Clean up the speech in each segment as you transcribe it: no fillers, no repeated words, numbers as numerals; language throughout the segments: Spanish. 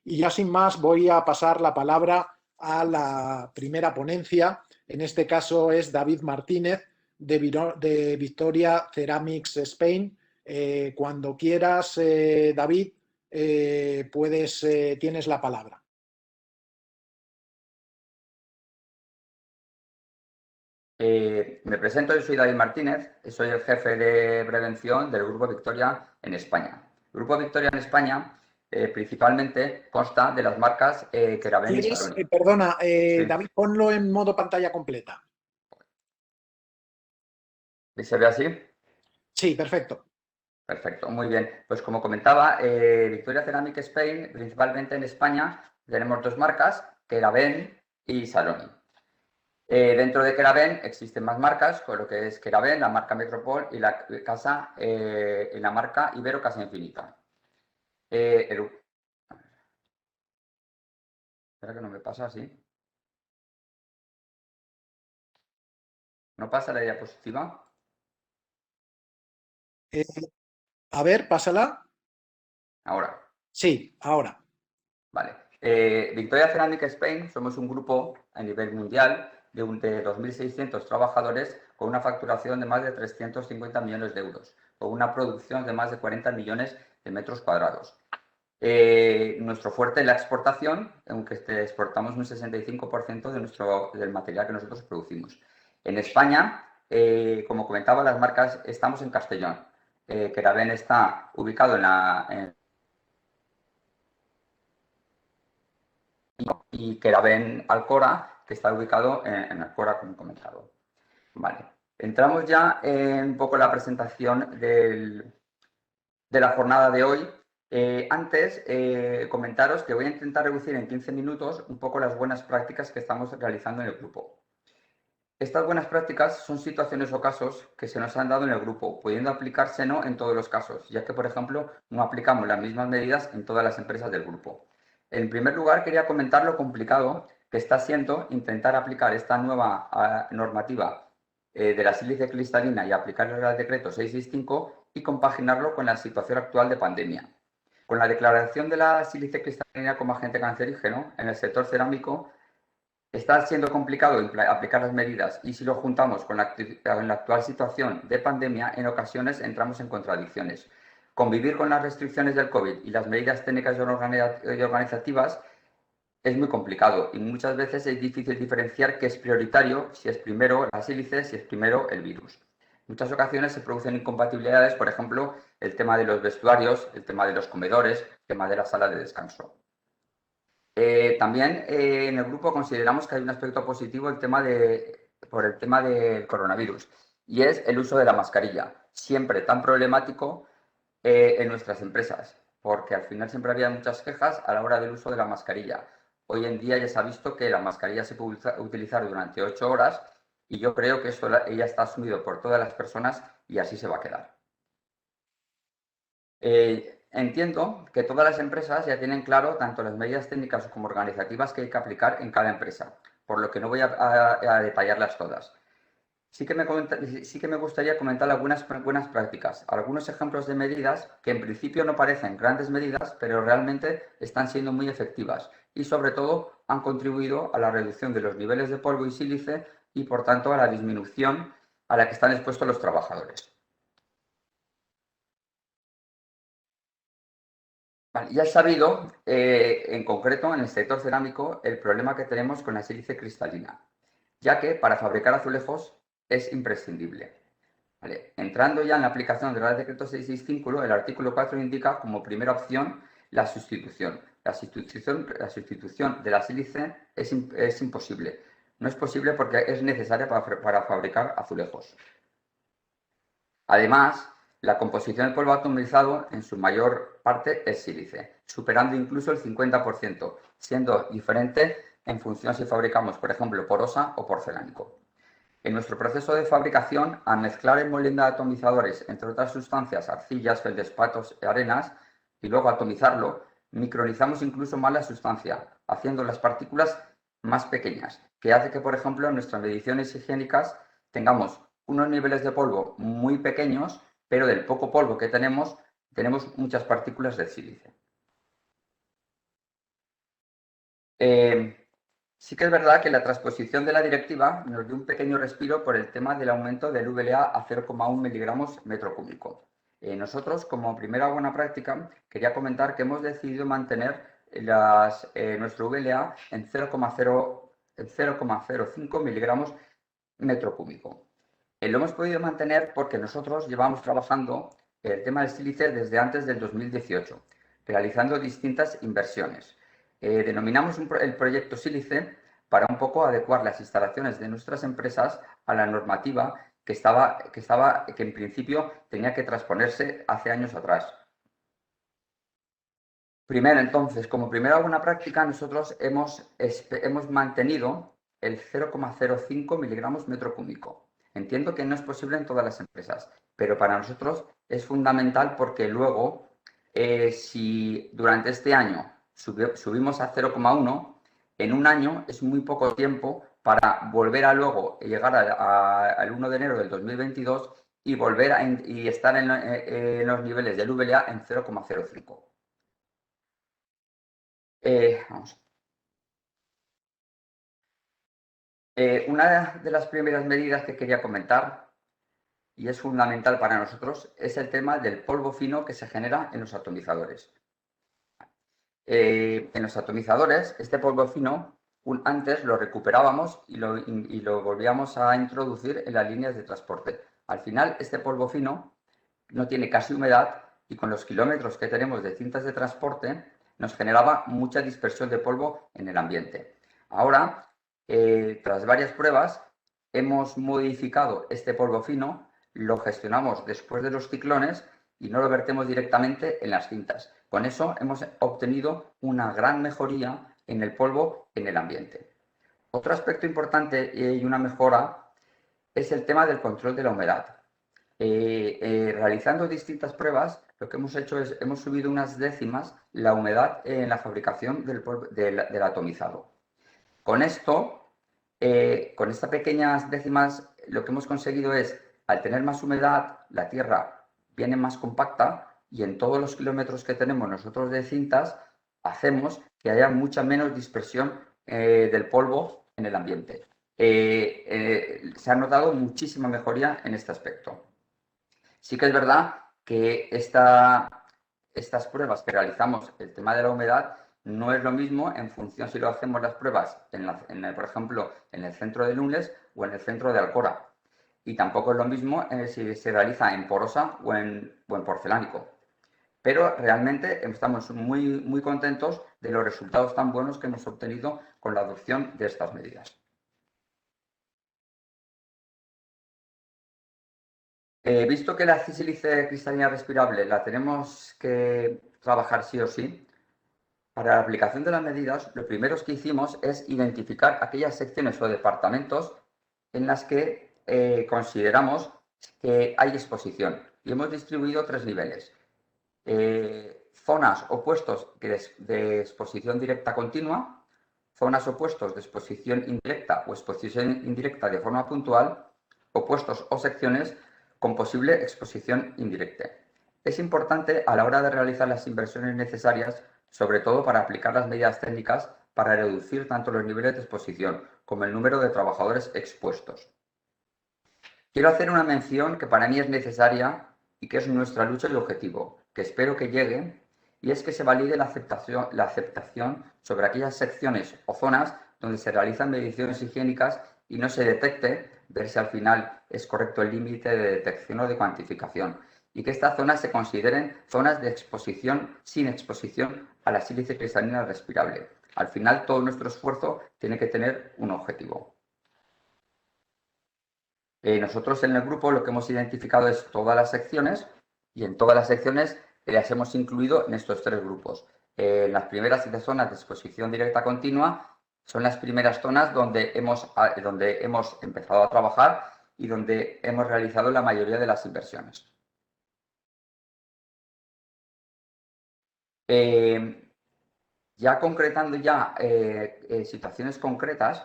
Y ya sin más voy a pasar la palabra a la primera ponencia. En este caso es David Martínez de Victoria Ceramics Spain. Cuando quieras, David, tienes la palabra. Me presento, yo soy David Martínez, soy el jefe de prevención del Grupo Victoria en España. El Grupo Victoria en España principalmente consta de las marcas Keraben y Saloni. Perdona, ¿Sí? David, ponlo en modo pantalla completa. ¿Se ve así? Sí, perfecto. Perfecto, muy bien. Pues como comentaba, Victoria Ceramic Spain, principalmente en España, tenemos dos marcas, Keraben y Saloni. Dentro de Keraben existen más marcas, con lo que es Keraben, la marca Metropol y la marca Ibero Casa Infinita. Espera que no me pasa así. ¿No pasa la diapositiva? A ver, pásala. Ahora. Sí, ahora. Vale. Victoria Ceramic Spain somos un grupo a nivel mundial de 2.600 trabajadores con una facturación de más de 350 millones de euros, con una producción de más de 40 millones de metros cuadrados. Nuestro fuerte es la exportación, aunque exportamos un 65% del material que nosotros producimos. En España, como comentaba, las marcas, estamos en Castellón. Keraben está ubicado y Keraben Alcora, que está ubicado en Alcora, como he comentado. Vale. Entramos ya en un poco la presentación de la jornada de hoy. Antes, comentaros que voy a intentar reducir en 15 minutos un poco las buenas prácticas que estamos realizando en el grupo. Estas buenas prácticas son situaciones o casos que se nos han dado en el grupo, pudiendo aplicarse no en todos los casos, ya que, por ejemplo, no aplicamos las mismas medidas en todas las empresas del grupo. En primer lugar, quería comentar lo complicado que está siendo intentar aplicar esta nueva normativa de la sílice cristalina y aplicarla al decreto 665 y compaginarlo con la situación actual de pandemia. Con la declaración de la sílice cristalina como agente cancerígeno en el sector cerámico, está siendo complicado aplicar las medidas y si lo juntamos con la actual situación de pandemia, en ocasiones entramos en contradicciones. Convivir con las restricciones del COVID y las medidas técnicas y organizativas es muy complicado y muchas veces es difícil diferenciar qué es prioritario, si es primero la sílice, si es primero el virus. En muchas ocasiones se producen incompatibilidades, por ejemplo, el tema de los vestuarios, el tema de los comedores, el tema de la sala de descanso. También en el grupo consideramos que hay un aspecto positivo por el tema del coronavirus y es el uso de la mascarilla, siempre tan problemático en nuestras empresas, porque al final siempre había muchas quejas a la hora del uso de la mascarilla. Hoy en día ya se ha visto que la mascarilla se puede utilizar durante 8 horas y yo creo que eso ya está asumido por todas las personas y así se va a quedar. Entiendo que todas las empresas ya tienen claro tanto las medidas técnicas como organizativas que hay que aplicar en cada empresa, por lo que no voy a detallarlas todas. Sí que me gustaría comentar algunas buenas prácticas, algunos ejemplos de medidas que en principio no parecen grandes medidas, pero realmente están siendo muy efectivas y sobre todo han contribuido a la reducción de los niveles de polvo y sílice y por tanto a la disminución a la que están expuestos los trabajadores. Vale, ya he sabido, en concreto, en el sector cerámico, el problema que tenemos con la sílice cristalina, ya que para fabricar azulejos es imprescindible. Vale, entrando ya en la aplicación del Real Decreto 665, el artículo 4 indica como primera opción la sustitución. La sustitución de la sílice es imposible. No es posible porque es necesaria para fabricar azulejos. Además, la composición del polvo atomizado en su mayor parte es sílice, superando incluso el 50%, siendo diferente en función si fabricamos, por ejemplo, porosa o porcelánico. En nuestro proceso de fabricación, al mezclar el molienda de atomizadores, entre otras sustancias, arcillas, feldespatos y arenas, y luego atomizarlo, micronizamos incluso más la sustancia, haciendo las partículas más pequeñas, que hace que, por ejemplo, en nuestras mediciones higiénicas tengamos unos niveles de polvo muy pequeños, pero del poco polvo que tenemos muchas partículas de sílice. Sí que es verdad que la transposición de la directiva nos dio un pequeño respiro por el tema del aumento del VLA a 0,1 miligramos metro cúbico. Nosotros, como primera buena práctica, quería comentar que hemos decidido mantener nuestro VLA en 0,05 miligramos metro cúbico. Lo hemos podido mantener porque nosotros llevamos trabajando el tema del sílice desde antes del 2018, realizando distintas inversiones. Denominamos el proyecto sílice para un poco adecuar las instalaciones de nuestras empresas a la normativa que en principio tenía que transponerse hace años atrás. Primero, entonces, como primera buena práctica, nosotros hemos mantenido el 0,05 miligramos metro cúbico. Entiendo que no es posible en todas las empresas, pero para nosotros es fundamental porque luego, si durante este año subimos a 0,1, en un año es muy poco tiempo para volver a luego llegar al 1 de enero del 2022 y volver y estar en los niveles del VLA en 0,05. Vamos. Una de las primeras medidas que quería comentar, y es fundamental para nosotros, es el tema del polvo fino que se genera en los atomizadores. En los atomizadores, este polvo fino, antes lo recuperábamos y lo volvíamos a introducir en las líneas de transporte. Al final, este polvo fino no tiene casi humedad y con los kilómetros que tenemos de cintas de transporte, nos generaba mucha dispersión de polvo en el ambiente. Ahora, tras varias pruebas, hemos modificado este polvo fino, lo gestionamos después de los ciclones y no lo vertemos directamente en las cintas. Con eso hemos obtenido una gran mejoría en el polvo en el ambiente. Otro aspecto importante y una mejora es el tema del control de la humedad. Realizando distintas pruebas, lo que hemos hecho es, hemos subido unas décimas la humedad en la fabricación del atomizado. Con esto, con estas pequeñas décimas, lo que hemos conseguido es, al tener más humedad, la tierra viene más compacta y en todos los kilómetros que tenemos nosotros de cintas, hacemos que haya mucha menos dispersión del polvo en el ambiente. Se ha notado muchísima mejoría en este aspecto. Sí que es verdad que estas pruebas que realizamos, el tema de la humedad, no es lo mismo en función si lo hacemos las pruebas, por ejemplo, en el centro de Nules o en el centro de Alcora. Y tampoco es lo mismo si se realiza en porosa o en porcelánico. Pero realmente estamos muy, muy contentos de los resultados tan buenos que hemos obtenido con la adopción de estas medidas. Visto que la sílice cristalina respirable la tenemos que trabajar sí o sí, para la aplicación de las medidas, lo primero que hicimos es identificar aquellas secciones o departamentos en las que consideramos que hay exposición. Y hemos distribuido 3 niveles. Zonas o puestos de exposición directa continua, zonas o puestos de exposición indirecta o exposición indirecta de forma puntual, o puestos o secciones con posible exposición indirecta. Es importante a la hora de realizar las inversiones necesarias, sobre todo para aplicar las medidas técnicas para reducir tanto los niveles de exposición como el número de trabajadores expuestos. Quiero hacer una mención que para mí es necesaria y que es nuestra lucha y objetivo, que espero que llegue, y es que se valide la aceptación sobre aquellas secciones o zonas donde se realizan mediciones higiénicas y no se detecte ver si al final es correcto el límite de detección o de cuantificación, y que estas zonas se consideren zonas de exposición sin exposición a la sílice cristalina respirable. Al final, todo nuestro esfuerzo tiene que tener un objetivo. Nosotros en el grupo lo que hemos identificado es todas las secciones y en todas las secciones las hemos incluido en estos 3 grupos. Las primeras 7 zonas de exposición directa continua son las primeras zonas donde hemos empezado a trabajar y donde hemos realizado la mayoría de las inversiones. Ya concretando situaciones concretas,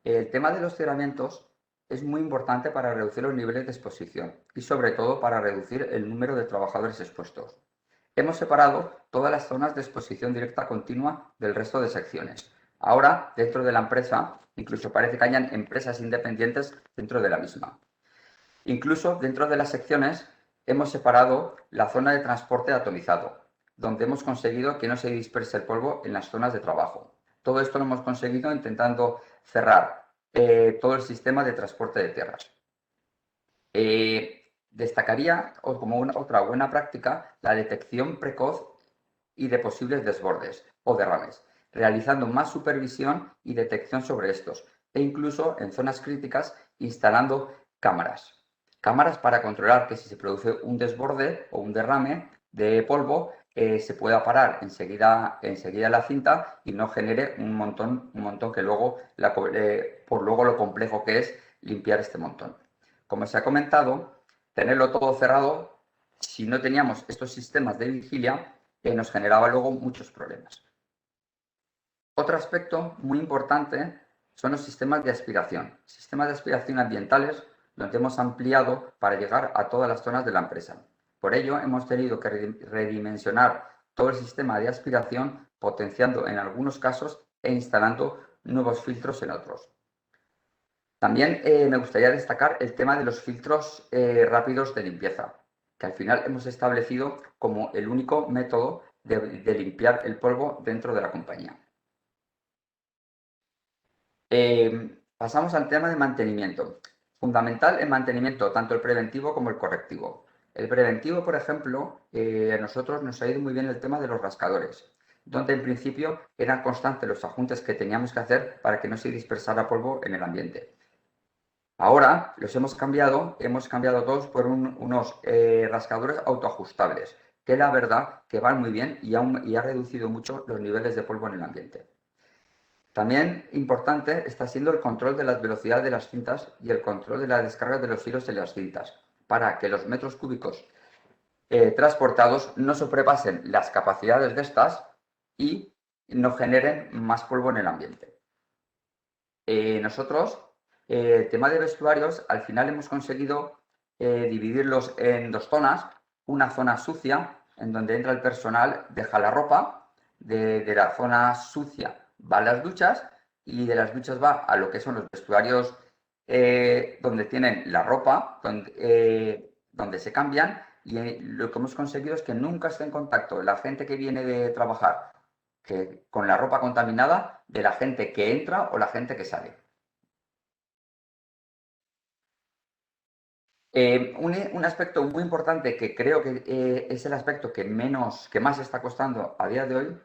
el tema de los cerramientos es muy importante para reducir los niveles de exposición y sobre todo para reducir el número de trabajadores expuestos. Hemos separado todas las zonas de exposición directa continua del resto de secciones. Ahora, dentro de la empresa, incluso parece que hayan empresas independientes dentro de la misma. Incluso dentro de las secciones hemos separado la zona de transporte atomizado, donde hemos conseguido que no se disperse el polvo en las zonas de trabajo. Todo esto lo hemos conseguido intentando cerrar todo el sistema de transporte de tierras. Destacaría como otra buena práctica la detección precoz y de posibles desbordes o derrames, realizando más supervisión y detección sobre estos, e incluso en zonas críticas instalando cámaras. Cámaras para controlar que si se produce un desborde o un derrame de polvo, se pueda parar enseguida la cinta y no genere un montón que luego, por luego lo complejo que es limpiar este montón. Como se ha comentado, tenerlo todo cerrado, si no teníamos estos sistemas de vigilia, nos generaba luego muchos problemas. Otro aspecto muy importante son los sistemas de aspiración. Sistemas de aspiración ambientales donde hemos ampliado para llegar a todas las zonas de la empresa. Por ello, hemos tenido que redimensionar todo el sistema de aspiración, potenciando en algunos casos e instalando nuevos filtros en otros. También me gustaría destacar el tema de los filtros rápidos de limpieza, que al final hemos establecido como el único método de limpiar el polvo dentro de la compañía. Pasamos al tema de mantenimiento. Fundamental el mantenimiento, tanto el preventivo como el correctivo. El preventivo, por ejemplo, a nosotros nos ha ido muy bien el tema de los rascadores, donde en principio eran constantes los ajustes que teníamos que hacer para que no se dispersara polvo en el ambiente. Ahora los hemos cambiado todos por unos rascadores autoajustables, que la verdad que van muy bien y ha reducido mucho los niveles de polvo en el ambiente. También importante está siendo el control de las velocidades de las cintas y el control de la descarga de los hilos en las cintas, para que los metros cúbicos transportados no sobrepasen las capacidades de estas y no generen más polvo en el ambiente. Nosotros, el tema de vestuarios, al final hemos conseguido dividirlos en dos zonas. Una zona sucia, en donde entra el personal, deja la ropa, de la zona sucia va a las duchas y de las duchas va a lo que son los vestuarios donde tienen la ropa, donde se cambian, y lo que hemos conseguido es que nunca esté en contacto la gente que viene de trabajar con la ropa contaminada de la gente que entra o la gente que sale. Un aspecto muy importante que creo que es el aspecto que más está costando a día de hoy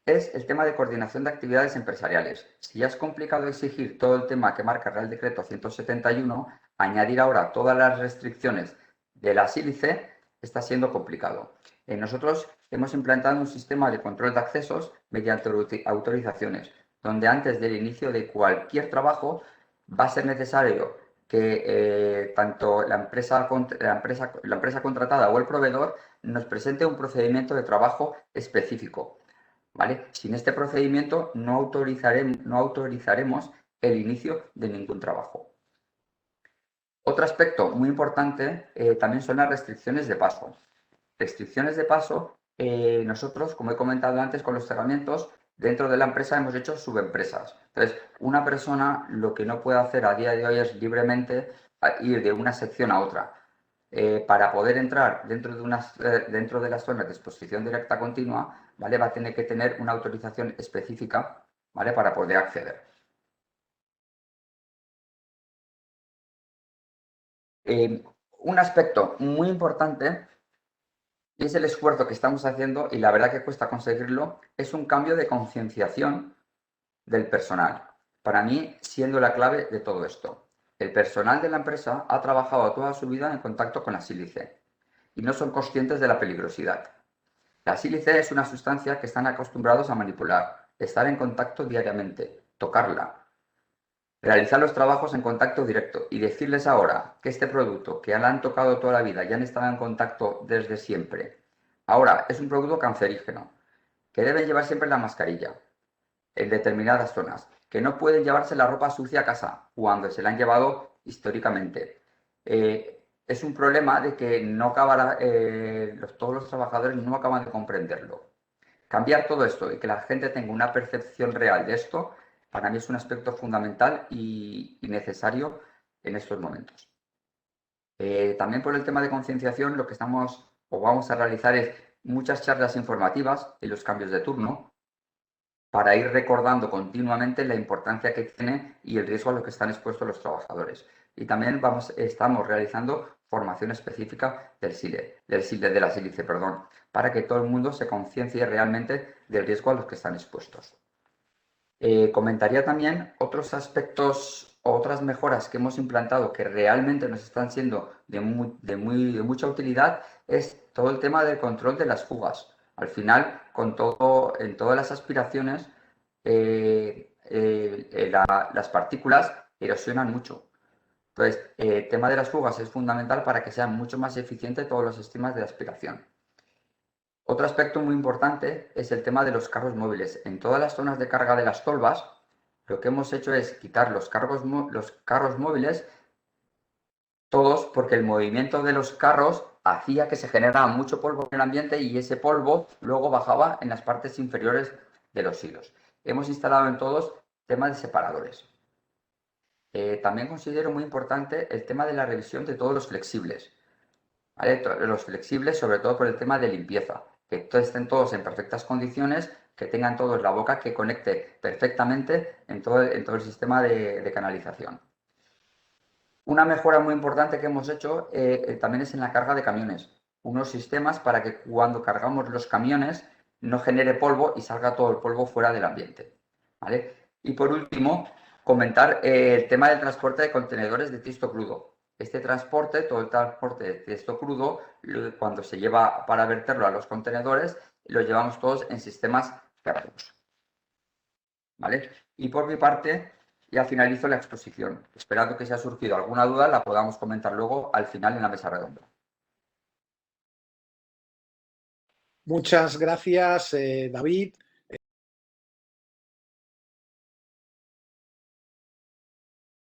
es el tema de coordinación de actividades empresariales. Si ya es complicado exigir todo el tema que marca el Real Decreto 171, añadir ahora todas las restricciones de la sílice está siendo complicado. Nosotros hemos implantado un sistema de control de accesos mediante autorizaciones, donde antes del inicio de cualquier trabajo va a ser necesario que tanto la empresa contratada o el proveedor nos presente un procedimiento de trabajo específico. ¿Vale? Sin este procedimiento no autorizaremos el inicio de ningún trabajo. Otro aspecto muy importante también son las restricciones de paso. Restricciones de paso, nosotros, como he comentado antes con los cerramientos, dentro de la empresa hemos hecho subempresas. Entonces, una persona lo que no puede hacer a día de hoy es libremente ir de una sección a otra. Para poder entrar dentro de las zonas de exposición directa continua, ¿vale? Va a tener que tener una autorización específica, ¿vale? Para poder acceder. Un aspecto muy importante es el esfuerzo que estamos haciendo, y la verdad que cuesta conseguirlo, es un cambio de concienciación del personal. Para mí, siendo la clave de todo esto. El personal de la empresa ha trabajado toda su vida en contacto con la sílice y no son conscientes de la peligrosidad. La sílice es una sustancia que están acostumbrados a manipular, estar en contacto diariamente, tocarla, realizar los trabajos en contacto directo, y decirles ahora que este producto que la han tocado toda la vida y han estado en contacto desde siempre, ahora es un producto cancerígeno, que deben llevar siempre la mascarilla en determinadas zonas, que no pueden llevarse la ropa sucia a casa cuando se la han llevado históricamente. Es un problema de que no acaba todos los trabajadores no acaban de comprenderlo. cambiar todo esto y que la gente tenga una percepción real de esto, para mí es un aspecto fundamental y necesario en estos momentos. También por el tema de concienciación, lo que estamos o vamos a realizar es muchas charlas informativas en los cambios de turno para ir recordando continuamente la importancia que tiene y el riesgo a lo que están expuestos los trabajadores. Y también estamos realizando formación específica de la sílice, para que todo el mundo se conciencie realmente del riesgo a los que están expuestos. Comentaría también otros aspectos, otras mejoras que hemos implantado que realmente nos están siendo de mucha utilidad, es todo el tema del control de las fugas. Al final, en todas las aspiraciones, las partículas erosionan mucho. Entonces, el tema de las fugas es fundamental para que sean mucho más eficientes todos los sistemas de aspiración. Otro aspecto muy importante es el tema de los carros móviles. En todas las zonas de carga de las tolvas, lo que hemos hecho es quitar los carros móviles, todos, porque el movimiento de los carros hacía que se generara mucho polvo en el ambiente y ese polvo luego bajaba en las partes inferiores de los hilos. Hemos instalado en todos temas de separadores. También considero muy importante el tema de la revisión de todos los flexibles. ¿Vale? Los flexibles, sobre todo por el tema de limpieza, que estén todos en perfectas condiciones, que tengan todos la boca que conecte perfectamente en todo el sistema de canalización. Una mejora muy importante que hemos hecho también es en la carga de camiones. Unos sistemas para que cuando cargamos los camiones no genere polvo y salga todo el polvo fuera del ambiente. ¿Vale? Y por último, comentar el tema del transporte de contenedores de tiesto crudo. Este transporte, todo el transporte de tiesto crudo, cuando se lleva para verterlo a los contenedores, lo llevamos todos en sistemas cerrados. ¿Vale? Y por mi parte, ya finalizo la exposición. Esperando que si ha surgido alguna duda, la podamos comentar luego al final en la mesa redonda. Muchas gracias, David.